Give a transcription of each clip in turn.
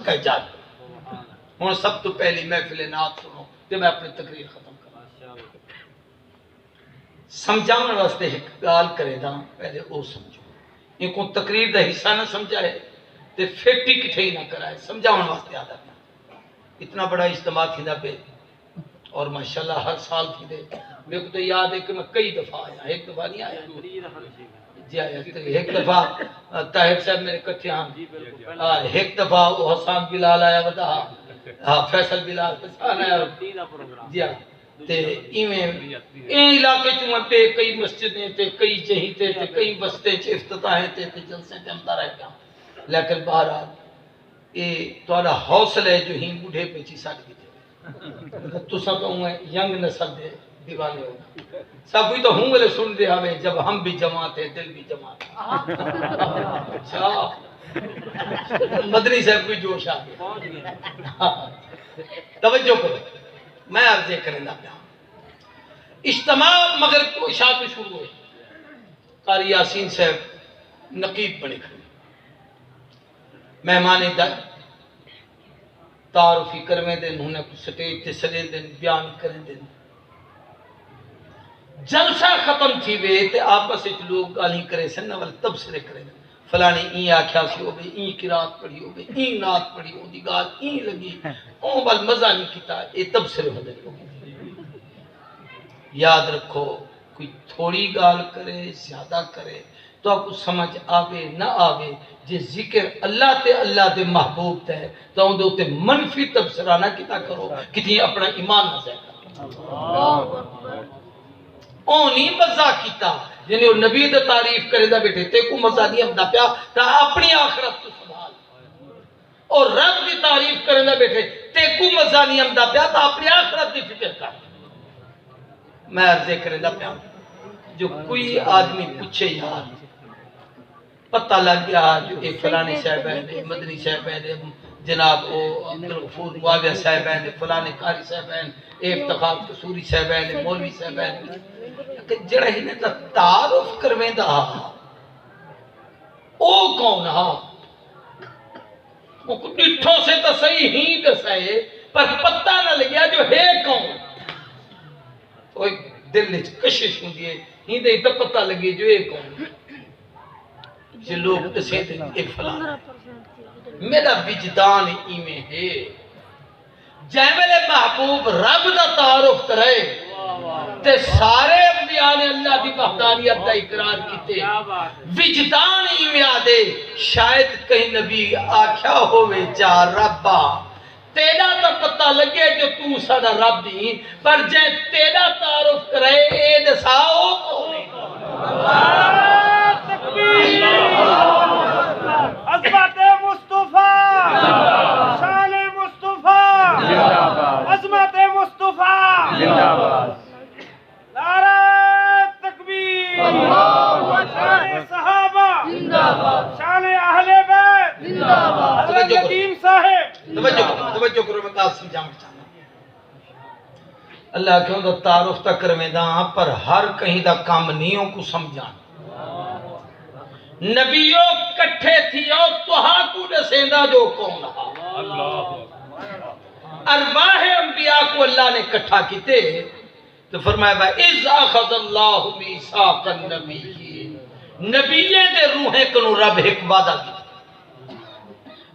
صدقہ جاری ہوں سب تو پہلی محفل نعت سنو تے میں اپنی تقریر ختم کروں سمجھاؤں واسطے ایک گال کرے دا پہلے او سمجھو یہ کو تقریر دا حصہ نہ سمجھائے تے فیٹی کٹھے ہی نہ کرائے سمجھاؤں واسطے آدھا اتنا بڑا اجتماع تھی نہ پہ اور ماشاءاللہ ہر سال تھی دے میرے کو تو یاد ہے کہ میں کئی دفعہ آیا ایک دفعہ نہیں آیا جی آیا ایک دفعہ طاہر صاحب میرے کٹھے ہاں ایک دفعہ حسان بلال آیا بتا فیصل بلال حسان آیا جی ہاں تے این علاقے چوں پہ کئی مسجدیں تے کئی جہیں تے کئی بستے چ افتتاحیں تے جلسے تے ہمتا رہ گیا لیکن بہرحال یہ تھوڑا حوصلہ جو ہی بوڑھے پہ چی ساڑھ کی تو سب ہوں ینگ نسل دے دیوانے ہونا سب کوئی تو ہوں گلے سن دے ہمیں جب ہم بھی جمع تھے دل بھی جمع تھے اچھا مدنی صاحب کوئی جوش آ گیا توجہ کرو میں عرضے کریں گا اجتماع مغرب کو عشاء پہ شروع ہوئی قاری یاسین صاحب نقیب بنے کھڑے مہمان تعارفی کرویں دن انہیں سٹیج تے سلے دن بیان کریں دن جلسہ ختم تھی وے تے آپس وچ لوگ گالی کرے سن ول تبصرے کرے فلانے این آکھیا سی ہوے این قرات پڑھی ہوے این نعت پڑھی ہو دی گال این لگی او ول مزہ نہیں کیتا اے تبصرے ہوندے یاد رکھو کوئی تھوڑی گال کرے زیادہ کرے تو آپ کو سمجھ آوے نہ آوے جے ذکر اللہ تے محبوب تے تو ان دے منفی تبصرہ نہ کیتا کرو کتی اپنا ایمان نہ ضائع کرو او نہیں مزہ کیتا جنہیں نبی دے تعریف کرے دا بیٹے تے کو مزہ نہیں ہمدا پیا تا اپنی آخرت تو سنبھال اور رب دی تعریف کرے دا بیٹے تے کو مزہ نہیں ہمدا پیا تا اپنی آخرت دی فکر کر میں عرض کرے دا پیا جو کوئی آدمی پوچھے یار پتہ لگ گیا جو ایک فلانے صاحبین نے مدنی صاحبین جناب عبدالغفور معاویہ صاحبین فلانے قاری صاحبین افتخار قصوری صاحبین مولوی صاحبین جڑا ہی نے تعارف کرویں دا او کون ہاں وہ ڈٹھوں سے تو صحیح ہی دسائے پر پتہ نہ لگیا جو ہے کون وہ دل نے کشش ہوں دیئے ہی دے تو پتہ لگے جو ہے کون جو لوگ دسے دیں ایک فلانا میرا وجدان ایمیں ہے جیمل محبوب رب دا تعارف کرے تے سارے انبیاء نے اللہ دی وحدانیت دا اقرار کیتے وجدان ایمیں آدے شاید کہیں نبی آکھیا ہوئے جا ربا تیرا تا پتہ لگے جو تو ساڑا رب دی پر جے تیرا تعارف کرے اے دساؤ عظمت مصطفیٰ شان مصطفیٰ عظمت مصطفیٰ نعرہ تکبیر شان صحابہ شان اہل بیت حضرت یتیم صاحب توجہ کرو میں کہا سمجھاؤں چاہنا اللہ کیوں دا تعارف تک کرویں دا پر ہر کہیں دا کام نیوں کو سمجھانا نبیوں کٹھے تھیو تو ہاں کو نسیندہ جو کون ارواح انبیاء کو اللہ نے کٹھا کیتے تو فرمایا بھائی اِذْ أَخَذَ اللَّهُ مِيثَاقَ النَّبِيِّينَ نبیوں دے روحیں کنو رب ایک وعدہ کیتا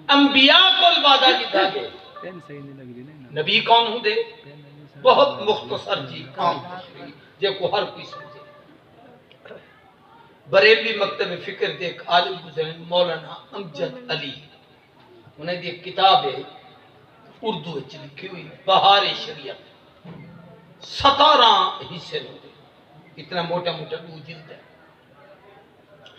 انبیاء کو وعدہ کیتا گئے نبی کون ہوں دے بہت مختصر جی کام تشریح جے کو ہر کوئی سمجھے بریلوی مکتب فکر دے ایک عالم گزرے مولانا امجد علی انہیں دی ایک کتاب ہے اردو اچھ لکھی ہوئی بہار شریعت 17 حصے ہوتے اتنا موٹا موٹا دو جلد ہے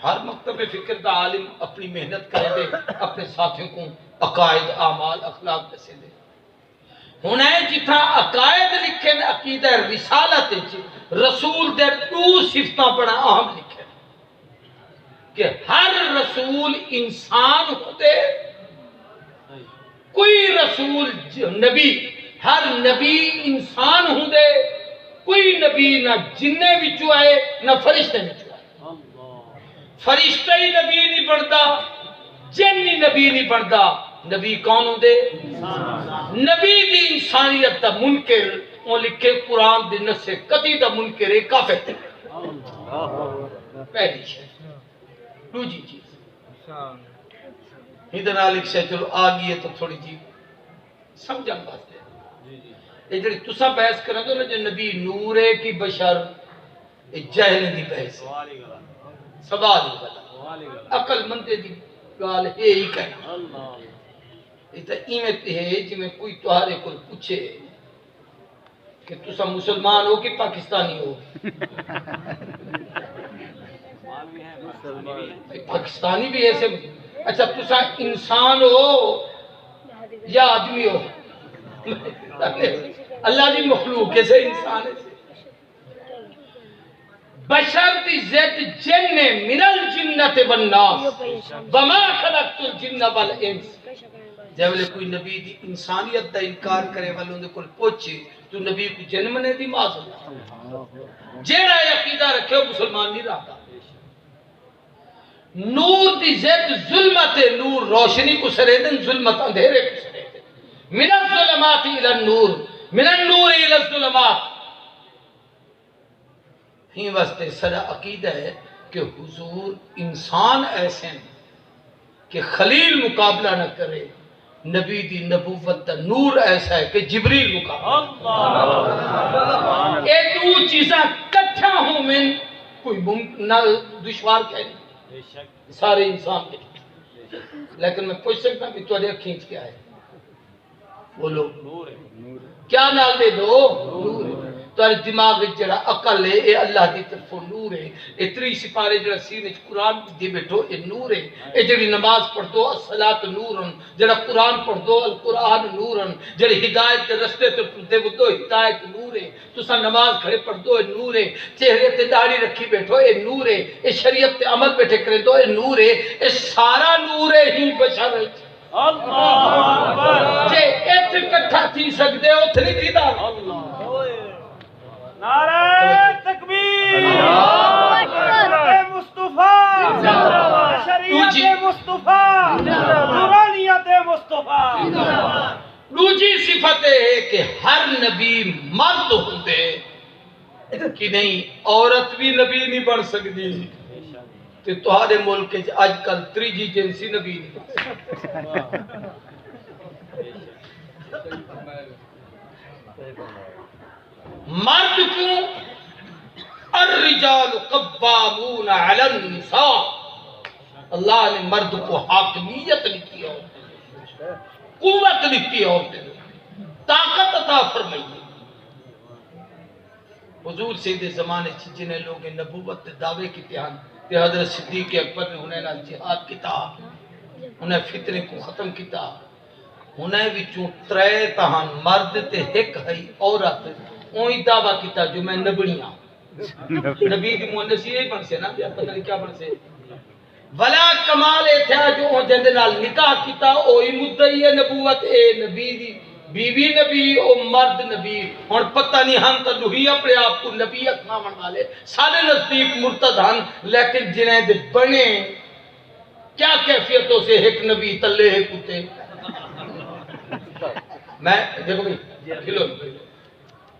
ہر مکتب فکر دا عالم اپنی محنت کرے دے اپنے ساتھیوں کو عقائد اعمال اخلاق دسے دے انہیں جتنا عقائد لکھے عقیدہ رسالت رسول دے دو صفتہ پڑا اہم لکھے کہ ہر رسول انسان ہوتے کوئی رسول نبی ہر نبی انسان ہوتے کوئی نبی نہ جننے وچوں آئے نہ فرشتے وچوں آئے فرشتہ ہی نبی نہیں بنتا جن ہی نبی نہیں بنتا نبی کون ہوں دے نبی دی انسانیت دا منکر وہ لکھے قرآن دی نسے قطعی دا منکر ہے کافر تے پہلی شے دوسری چیز ادھر آلک سے چلو آگئی ہے تو تھوڑی جی سمجھا بات ہے یہ جڑی تسا بحث کریں تو جو نبی نور ہے کی بشر جہل دی بحث سوال ہی والا عقل مندے دی گال ہے ہی کہنا یہ تو ایمت ہے جی میں کوئی تہارے کو پوچھے کہ تسا مسلمان ہو کہ پاکستانی ہو پاکستانی بھی ایسے اچھا تسا انسان ہو یا آدمی ہو اللہ دی مخلوق کیسے انسان ہے بشر دی زد جن من الجنت والناس وما خلقت الجن والانس جب لے کوئی نبی دی انسانیت دا انکار کرے والوں دے کل پوچھے تو نبی کو جنم نے دی معذر جیڑا عقیدہ رکھے وہ مسلمان نہیں رہتا نور دی زد ظلمت نور روشنی کو سریدن ظلمت اندھیرے کو سریدن من الظلمات الى النور من النور الى الظلمات ہی واسطے سارا عقیدہ ہے کہ حضور انسان ایسے ہیں کہ خلیل مقابلہ نہ کرے نبی دی نبوت دا نور ایسا ہے کہ جبریل مقابلہ اے دو چیزاں کٹھا ہوں من کوئی نہ دشوار کہنے سارے انسان کے لیکن میں پوچھ سکتا کہ تھوڑے کھینچ کیا ہے بولو کیا نال دے دو نور تمہارے دماغ جڑا عقل ہے اے اللہ دی طرفوں نور ہے اے 3 سپارے جڑا سینے وچ قرآن دی بیٹھو اے نور ہے اے جڑی نماز پڑھ دو الصلاۃ نورن جڑا قرآن پڑھ دو القرآن نورن جڑی ہدایت دے رستے تے ٹرتے وہ تو ہدایت نور ہے تساں نماز کھڑے پڑھ دو اے نور ہے چہرے تے داڑھی رکھی بیٹھو اے نور ہے اے شریعت تے عمل بیٹھے کرے دو اے نور ہے اے سارا نور ہے ہی بشر ہے جے ایت کٹھا تھی سکدے اوتھ نہیں تھیدا نعرہ تکبیر شریعت مصطفیٰ شریعت مصطفیٰ نورانیت مصطفیٰ دوسری صفت ہے کہ ہر نبی مرد ہوتے کہ نہیں عورت بھی نبی نہیں بن سکتی تو تہارے ملک آج کل تریجی جنسی نبی نہیں بن مرد کیوں الرجال قوامون علی النساء اللہ نے مرد کو حاکمیت لکھی ہے قوت لکھی ہے طاقت عطا فرمائی ہے حضور سید زمانے جنہیں لوگ نبوت دعوے کی تہان کہ حضرت صدیق اکبر نے انہیں نال جہاد کیتا انہیں فتنے کو ختم کیتا انہیں وچوں 3 تہان مرد تے ایک ہے عورت اوہی دعویٰ کیتا جو میں نبڑیاں نبی دی مونسی یہی بن سے نا پتہ نہیں کیا بن سے ولا کمال اے تھا جو اون جندے نال نکاح کیتا اوہی مدعی ہے نبوت اے نبی دی بیوی نبی او مرد نبی ہن پتہ نہیں ہم تو لوہی اپنے آپ کو نبی اکھاون والے سارے نزدیک مرتد ہن لیکن جنہیں دے بنے کیا کیفیتوں سے ایک نبی تلے ایک ہوتے میں دیکھو بھئی کھلو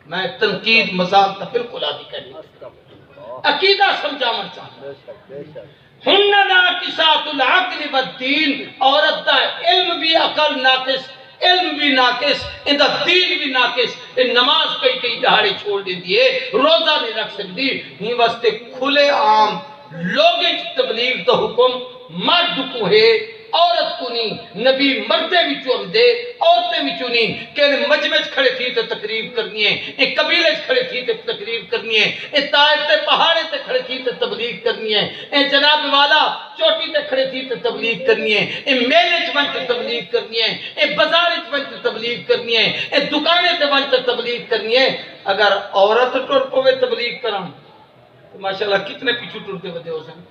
میں تنقید مذاق تا بالکل آدھی کرنی عقیدہ سمجھاون چاہتا ہن ناقصات العقل والدین عورت دا علم بھی عقل ناقص علم بھی ناقص اندہ دین بھی ناقص نماز کئی دہاڑے چھوڑ دیں دیئے روزہ نہیں رکھ سکتی ہی واسطے کھلے عام لوگیں تبلیغ دا حکم مرد کو ہے عورت کو نہیں نبی مردے وچوں دے عورتیں وچوں نہیں کہ مجمع کھڑے تھی تے تقریر کرنی ہے اے قبیلے کھڑے تھی تے تقریر کرنی ہے اے طائف تے پہاڑے تے کھڑے تھی تے تبلیغ کرنی ہے اے جناب والا چوٹی تے کھڑے تھی تے تبلیغ کرنی ہے اے میلے چ ون تے تبلیغ کرنی ہے اے بازار چ ون تے تبلیغ کرنی ہے اے دکانے تے ون تے تبلیغ کرنی ہے اگر عورت ٹر پوے تبلیغ کرن تو ماشاءاللہ کتنے پیچھے ٹرتے ودے ہو سن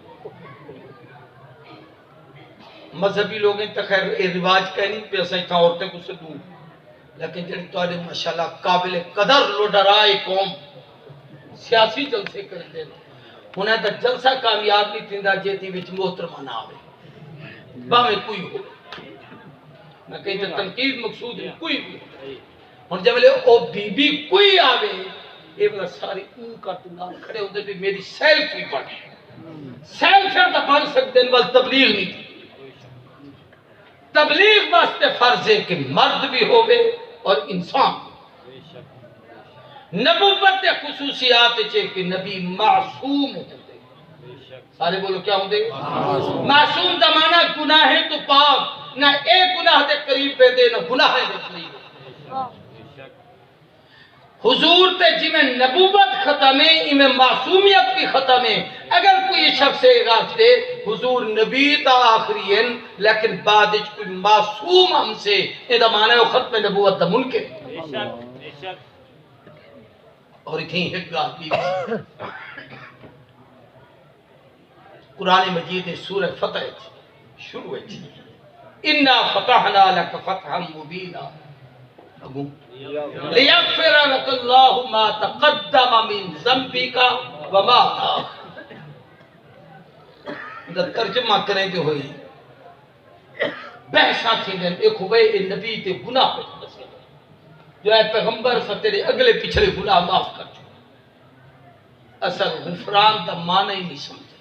مذہبی لوگ ہیں تو خیر رواج کہنی پہ اسا اتنا عورتیں کو سے دوں لیکن جنہی تو آنے ماشاءاللہ قابل قدر لوڈرائی قوم سیاسی جلسے کر دیں انہیں تو جلسہ کامیاب نہیں تھی دا جیتی وچ محترمہ نہ آوے باہمیں کوئی ہو نہ کہیں تو تنقید مقصود ہے کوئی بھی ہوں جب او بی بی کوئی آوے یہ بلا ساری اون کا تنگان کھڑے ہوتے بھی میری سیلف ہی پڑھ سیلف ہے تو بن سکتے ہیں بل تبلیغ نہیں تھی تبلیغ واسطے فرض ہے کہ مرد بھی ہوئے اور انسان نبوت خصوصیات چھے کہ نبی معصوم ہوتے سارے بولو کیا ہوتے معصوم دا معنی گناہ ہے تو پاک نہ ایک گناہ دے قریب پہ دے نہ گناہ دے قریب حضور تے جی میں نبوت ختم ہے ہی میں معصومیت بھی ختم ہے اگر کوئی شخص اعراض دے حضور نبی تا آخری ہیں لیکن بعد کوئی معصوم ہم سے یہ دا معنی ہے ختم نبوت دا منکر اور اتنی ایک گات بھی قرآن مجید سورہ فتح شروع ہے اِنَّا فَتَحْنَا لَكَ فَتْحًا مُبِينًا لِيَغْفِرَ لَكَ اللَّهُ مَا تَقَدَّمَ مِن ذَنبِكَ وَمَا تَأَخَّرَ ترجمہ کریں جو ہوئی بحثاں تھی دن ایک ہوئے نبی تے گناہ پہ جو ہے پیغمبر سے تیرے اگلے پچھلے گناہ معاف کر چکے اصل غفران دا معنی ہی نہیں سمجھے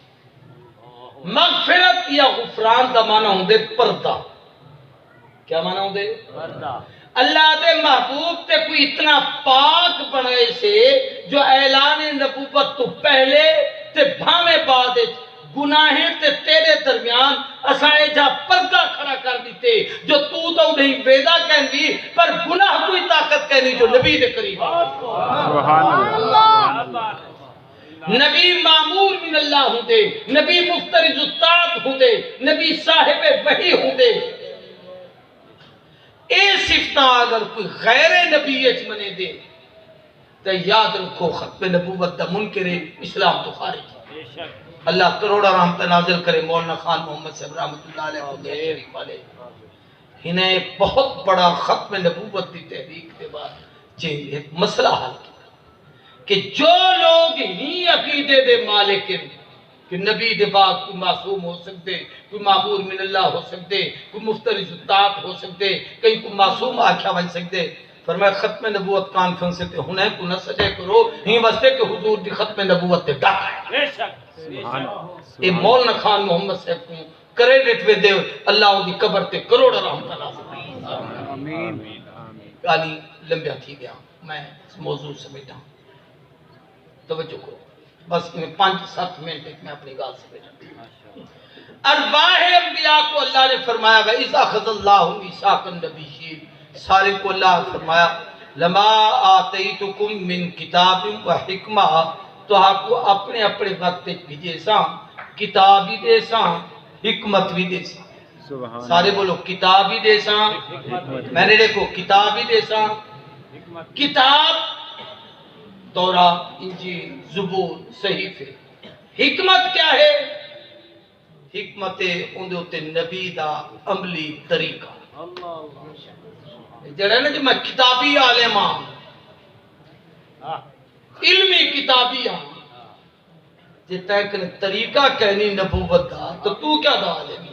مغفرت یا غفران دا معنی ہوں دے پردہ کیا معنی ہوں دے پردہ اللہ دے محبوب تے کوئی اتنا پاک بنائے سے جو اعلان نبوت تو پہلے تے بھامے بعد گناہیں تے تیرے درمیان اسائے جا پردہ کھڑا کر دیتے جو تو نہیں ویدہ کہن بھی پر گناہ کوئی طاقت کہنی جو نبی دے قریب سبحان اللہ نبی معمور من اللہ ہوں دے نبی مفترض الطاعت ہوں دے نبی صاحب وحی ہوں دے اے صفتہ اگر کوئی غیر نبی اچ منے دے تو یاد رکھو ختم نبوت دا منکر اسلام تو خارج اللہ کروڑا رحمت نازل کرے مولانا خان محمد صاحب رحمت اللہ علیہ کو دے شریف والے انہیں بہت بڑا ختم نبوت دی تحریک کے بعد ایک مسئلہ حل کیا کہ جو لوگ ہی عقیدے دے مالک ہیں کہ نبی دے بعد کوئی معصوم ہو سکتے کوئی معمور من اللہ ہو سکتے کوئی مفترض الطاعت ہو سکتے کہیں کوئی معصوم آکھیا بن سکتے فرمایا ختم نبوت کانفرنس سے ہونے کو نہ سجے کرو ہی واسطے کہ حضور دی ختم نبوت تے ڈاکا ہے اے مولانا خان محمد صاحب کو کریڈٹ وے دے اللہ دی قبر تے کروڑ رحمت اللہ آمین گالی لمبیا تھی گیا میں اس موضوع سمیٹا توجہ کرو بس میں 5-7 منٹ میں اپنی گال سمیٹا ارواح انبیاء کو اللہ نے فرمایا وَإِذْ أَخَذَ اللَّهُ مِيثَاقَ النَّبِيِّينَ سارے کو اللہ فرمایا لما آتیتکم من کتاب و حکمہ تو آپ کو اپنے اپنے وقت بھی دے ساں کتاب بھی دے ساں حکمت بھی دے ساں سارے بولو کتاب بھی دے ساں میں نے دیکھو کتاب بھی دے ساں کتاب تورات انجیل زبور صحیفے حکمت کیا ہے حکمت اندے ہوتے نبی دا عملی طریقہ جڑا نا جو میں کتابی عالم ہوں علمی کتابی ہوں جتا ہے کہ طریقہ کہنی نبوت دا تو کیا دا عالمی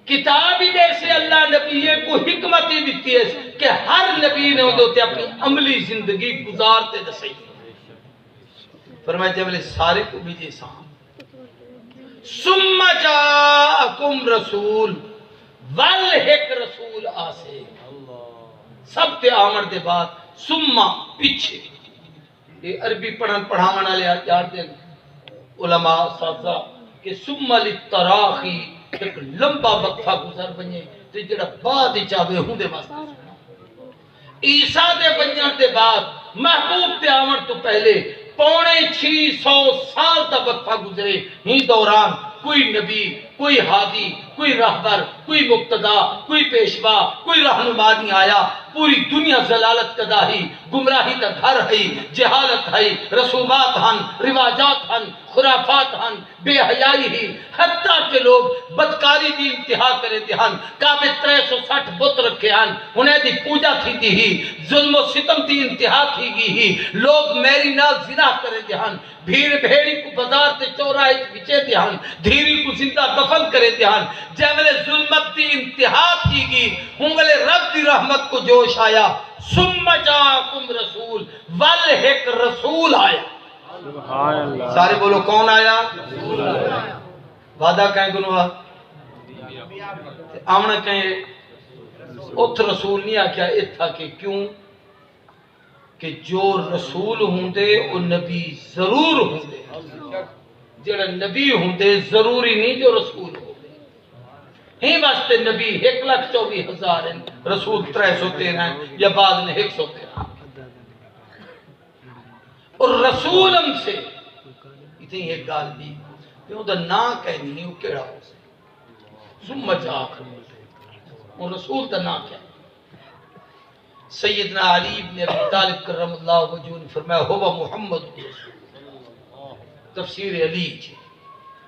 کتابی دے سے اللہ نبی کو حکمت ہی دیتی ہے کہ ہر نبی نے ہوتے اپنی عملی زندگی گزارتے دسائی فرمائے جب سارے کو بھی جیسا ثم جاءکم رسول والحق رسول آسے سب تے آمر دے بعد ثم پیچھے یہ عربی پڑھن پڑھاونا لیا جار دیں علماء ساتھا کہ ثم للتراخی ایک لمبا وقفہ گزر بنیے تو جڑا بعد چاہوے ہوں دے واسطے عیسیٰ دے بنیان دے بعد محبوب دے آمر تو پہلے 650 سال تا وقفہ گزرے ہی دوران کوئی نبی کوئی ہادی کوئی رہبر کوئی مقتدا کوئی پیشوا کوئی رہنما نہیں آیا پوری دنیا ضلالت کدا ہی گمراہی تا گھر ہے جہالت ہے رسومات ہن رواجات ہن خرافات ہن بے حیائی ہی حتیٰ کہ لوگ بدکاری دی انتہا کرے دی ہن کعبے 360 بت رکھے ہن انہیں دی پوجا تھی دی ہی ظلم و ستم دی انتہا تھی گی ہی لوگ میری نال زنا کرے دی ہن بھیڑ بھیڑی کو بازار تے چوراہے بچے دی ہن دھیری کو زندہ دفن دفن کرے دھیان جیملے ظلمت دی انتہا تھی گی ہونگلے رب دی رحمت کو جوش آیا ثم جاکم رسول والہک رسول آیا سارے بولو کون آیا وعدہ کہیں گنوا آمنا کہیں ات رسول نہیں آکیا اتھا کہ کیوں کہ جو رسول ہوں دے وہ نبی ضرور ہوں دے جڑا نبی ہوں دے ضروری نہیں جو رسول ہوں دے ہی واسطے نبی 1,24,000 ہیں رسول 313 ہیں یا بعد نے 113 اور رسول ہم سے اتنی ایک گال بھی کہ وہ دا نا کہنی ہے وہ کیڑا ہو سے ثم جاکم وہ رسول دا نا کہنی سیدنا علی بن ابی طالب کرم اللہ وجہ نے فرمایا ہوا محمد تفسیر علی جی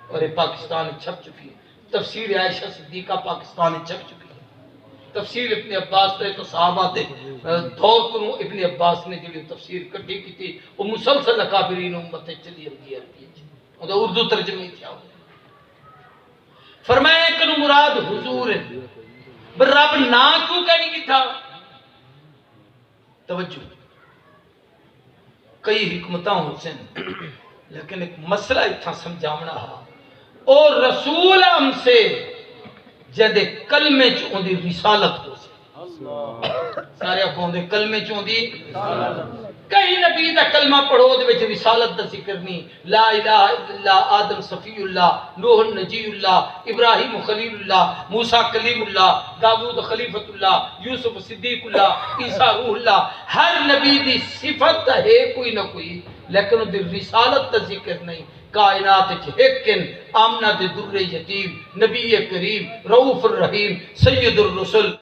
اور یہ پاکستان چھپ چکی ہے تفسیر عائشہ صدیقہ پاکستان چھپ چکی ہے تفسیر ابن عباس تو صحابہ تے دور کروں ابن عباس نے جو تفسیر کٹھی کی تھی وہ مسلسل اکابرین امت چلی عربی وہ تو اردو ترجمے تھا فرمایا کہ مراد حضور ہے رب نا کیوں کہنی کی تھا توجہ کئی حکمتاں حسین لیکن ایک مسئلہ اتھا سمجھامنا ہے اور رسول ہم سے جدے کلمے چون دی رسالت ہو سے سارے کون دے کلمے چون دی کہیں نبی دا کلمہ پڑھو دے وچ رسالت دا ذکر نہیں لا الہ الا اللہ آدم صفی اللہ نوح نجی اللہ ابراہیم خلیل اللہ موسیٰ کلیم اللہ داود خلیفت اللہ یوسف صدیق اللہ عیسیٰ روح اللہ ہر نبی دی صفت ہے کوئی نہ کوئی لیکن دی رسالت دا ذکر نہیں کائنات ایکن آمنہ دے در یتیم نبی کریم رؤوف الرحیم سید الرسل